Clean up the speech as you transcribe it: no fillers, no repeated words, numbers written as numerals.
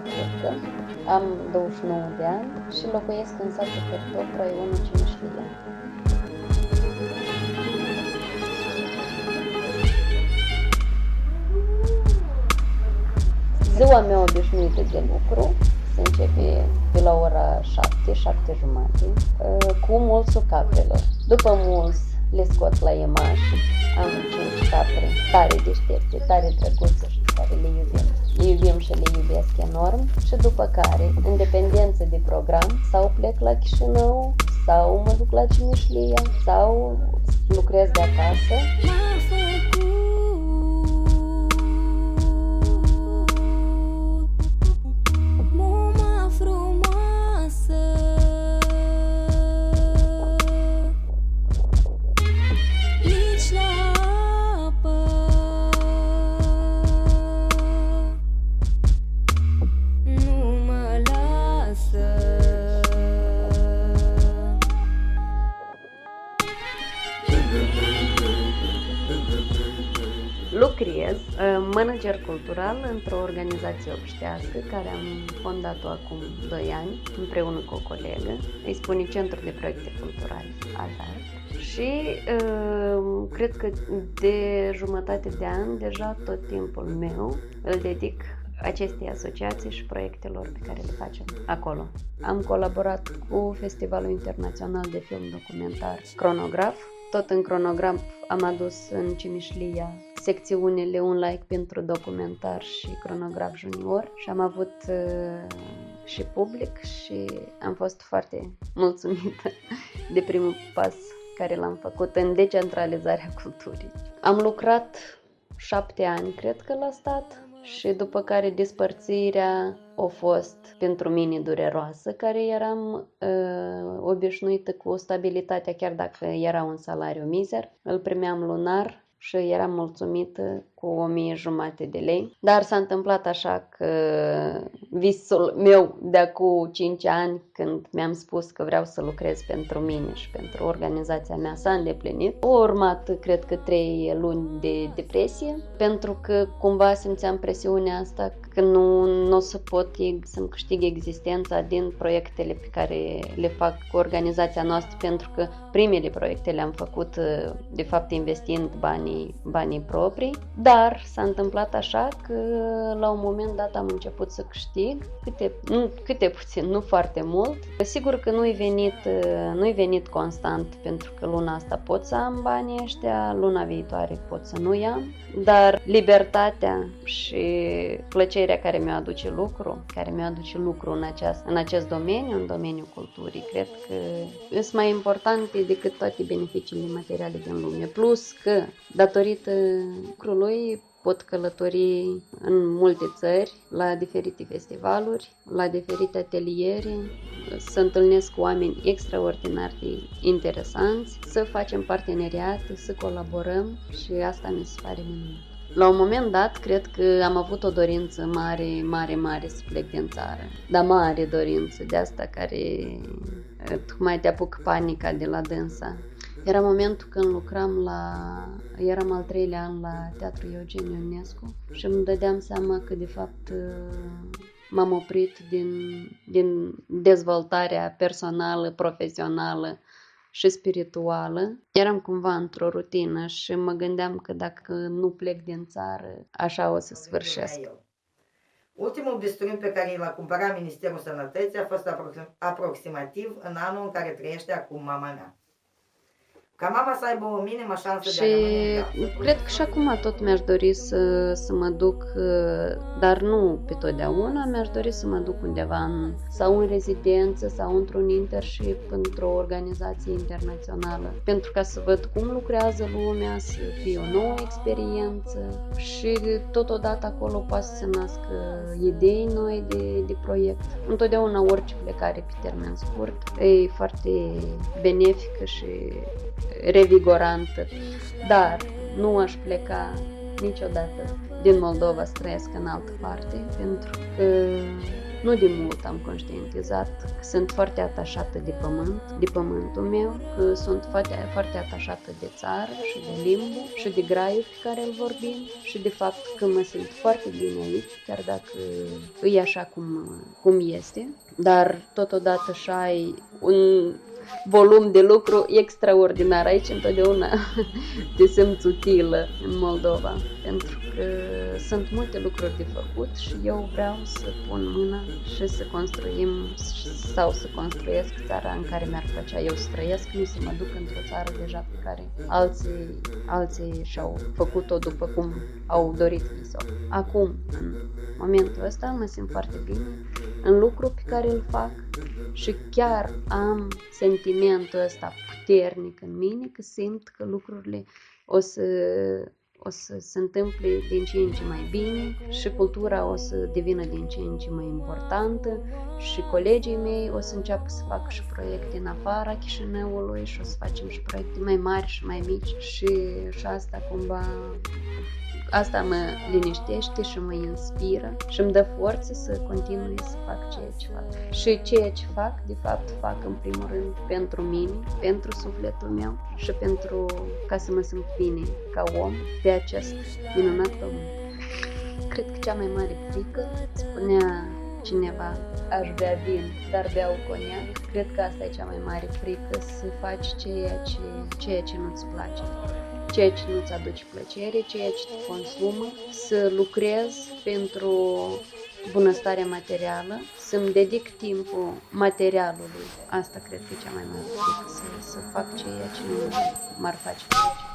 turcă, am 29 de ani și locuiesc în satul Cărtop, raionul Cimișlia. Ziua mea obișnuită de lucru se începe pe la ora 7, 7:30, cu mulsul caprelor. După mulți le scot la iemaș, am 5 capre tare deștepte, tare drăguțe și care le iubim. Le iubim și le iubesc enorm și după care, în dependență de program, sau plec la Chișinău, sau mă duc la Cimișlia, sau lucrez de acasă. Lucrez manager cultural într-o organizație obștească care am fondat-o acum 2 ani împreună cu o colegă, îi spune Centru de Proiecte Culturale ADAR. Și cred că de jumătate de an deja tot timpul meu îl dedic acestei asociații și proiectelor pe care le facem acolo. Am colaborat cu Festivalul Internațional de Film Documentar Cronograf. Tot în Cronograf am adus în Cimișlia secțiunile Un like pentru documentar și Cronograf junior și am avut și public și am fost foarte mulțumită de primul pas care l-am făcut în decentralizarea culturii. Am lucrat 7 ani, cred că, la stat și după care despărțirea a fost pentru mine dureroasă, care eram obișnuită cu stabilitatea, chiar dacă era un salariu mizer, îl primeam lunar și eram mulțumită cu 1.500 de lei. Dar s-a întâmplat așa că visul meu de acum 5 ani, când mi-am spus că vreau să lucrez pentru mine și pentru organizația mea, s-a îndeplinit. Au urmat, cred că, 3 luni de depresie, pentru că cumva simțeam presiunea asta că nu o să pot să-mi câștig existența din proiectele pe care le fac cu organizația noastră, pentru că primele proiecte le-am făcut, de fapt, investind banii proprii. Dar s-a întâmplat așa că la un moment dat am început să câștig câte puțin, nu foarte mult. Sigur că nu-i venit constant, pentru că luna asta pot să am banii ăștia, luna viitoare pot să nu i-am, dar libertatea și plăcerea care mi-o aduce lucru în acest domeniu, în domeniul culturii, cred că sunt mai importante decât toate beneficiile materiale din lume. Plus că, datorită lucrului, pot călători în multe țări, la diferite festivaluri, la diferite ateliere, să întâlnesc cu oameni extraordinar de interesanți, să facem parteneriate, să colaborăm și asta mi se pare minunat. La un moment dat, cred că am avut o dorință mare să plec din țară, dar mare dorință, de asta care tocmai te apuc panica de la dânsa. Era momentul când eram al 3-lea an la Teatrul Eugen Ionescu și îmi dădeam seama că de fapt m-am oprit din dezvoltarea personală, profesională și spirituală. Eram cumva într-o rutină și mă gândeam că dacă nu plec din țară, așa o să sfârșesc. Ultimul bisturiu pe care l-a cumpărat Ministerul Sănătății a fost aproximativ în anul în care trăiește acum mama mea. Ca mama să aibă o minimă șansă de a rămâne în viață. Cred că și acum tot mi-aș dori să mă duc, dar nu pe totdeauna, mi-aș dori să mă duc undeva sau în rezidență sau într-un internship într-o organizație internațională, pentru ca să văd cum lucrează lumea, să fie o nouă experiență și totodată acolo poate să se nască idei noi de proiect. Întotdeauna orice plecare pe termen scurt e foarte benefică și revigorantă, dar nu aș pleca niciodată din Moldova să trăiesc în altă parte, pentru că Nu de mult am conștientizat că sunt foarte atașată de pământ, de pământul meu, că sunt foarte atașată de țară și de limbă și de graiul pe care îl vorbim și de fapt că mă simt foarte bine aici, chiar dacă e așa cum este, dar totodată și ai un volum de lucru extraordinar. Aici întotdeauna te simți utilă în Moldova, pentru că sunt multe lucruri de făcut și eu vreau să pun mâna și să construim sau să construiesc țara în care mi-ar plăcea eu să trăiesc, nu să mă duc într-o țară deja pe care alții și-au făcut-o după cum au dorit ei. Acum, în momentul ăsta, mă simt foarte bine în lucru pe care îl fac și chiar am sentimentul ăsta puternic în mine, că simt că lucrurile o să se întâmple din ce în ce mai bine și cultura o să devină din ce în ce mai importantă și colegii mei o să înceapă să facă și proiecte în afara Chișinăului și o să facem și proiecte mai mari și mai mici și asta cumva... Asta mă liniștește și mă inspiră și îmi dă forță să continui să fac ceea ce fac. Și ceea ce fac, de fapt, fac în primul rând pentru mine, pentru sufletul meu și pentru ca să mă simt bine ca om pe acest minunat pământ. Cred că cea mai mare frică, spunea cineva, aș bea vin, dar beau coniac. Cred că asta e cea mai mare frică, să faci ceea ce nu-ți place. Ceea ce nu-ți aduce plăcere, ceea ce te consumă, să lucrez pentru bunăstarea materială, să-mi dedic timpul materialului. Asta cred că e cea mai mare frică, să fac ceea ce nu m-ar face plăcere.